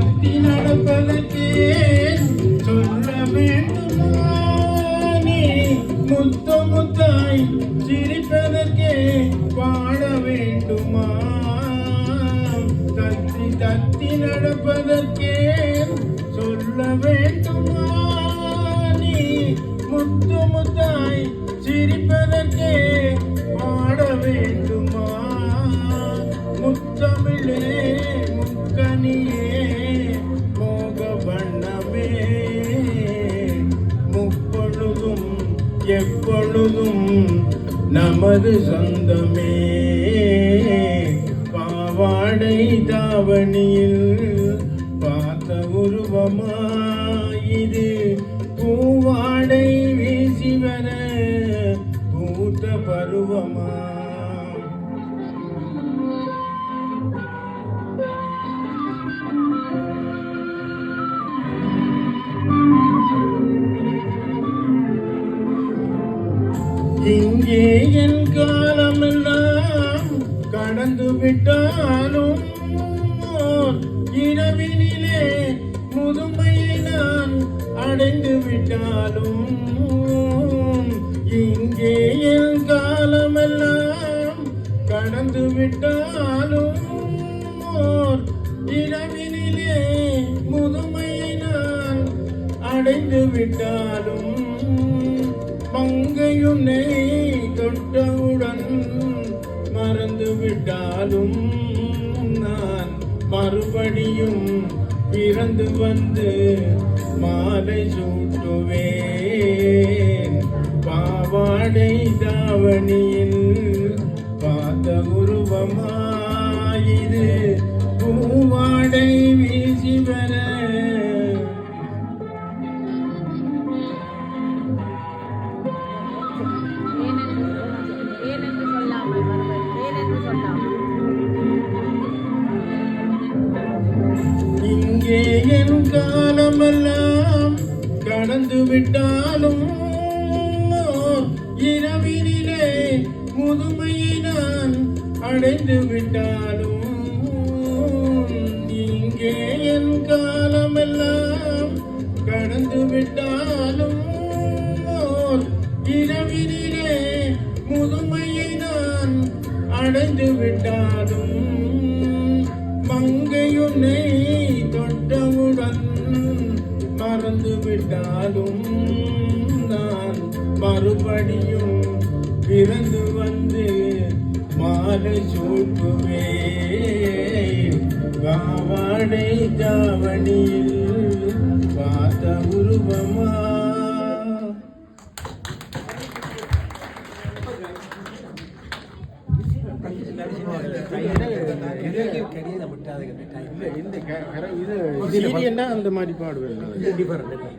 தத்தி நடப்பதற்கே சொல்ல வேண்டுமா நீ முத்து முத்தாய் சிரிப்பதற்கே பாட வேண்டுமா தத்தி தத்தி நடப்பதற்கே சொல்ல வேண்டுமா நீ முத்து முத்தாய் சிரிப்பதற்கே பாட வேண்டுமா முத்தமிழே முக்கனியே மோக வண்ணமே முப்பொழுதும் எப்பொழுதும் நமது சொந்தமே பாவாடை தாவணியில் பார்த்த உருவமாயிது பூவாடை வீசி வர பூத்த பருவமா இங்கே என் காலமெல்லாம் கடந்து விட்டாலும் இரவினிலே முதுமையை நான் அடைந்து விட்டாலும் இங்கே என் காலமெல்லாம் கடந்து விட்டாலும் இரவினிலே முதுமையை நான் அடைந்து விட்டாலும் மங்கையுன்னை தொட்டவுடன் மறந்து விட்டாலும் நான் மறுபடியும் பிறந்து வந்து மாலை சூட்டுவேன் பாவாடை தாவணியில் பார்த்த உருவமாயிது பூவாடை வீசி வர இங்கே என் காலமெல்லாம் கடந்து விட்டாலும் இரவினிலே முதுமையை நான் அடைந்து விட்டாலும் இங்கே என் காலமெல்லாம் கடந்து விட்டாலும் இரவினிலே முதுமையை நான் அடைந்து விட்டாலும் மங்கையுன்னை தொட்டவுடன் மறந்து விட்டாலும் நான் மறுபடியும் பிறந்து வந்து மாலை சூட்டுவேன் பாவாடை தாவணியில் பார்த்த உருவமா இந்த மாதிரி பாடுவேன்.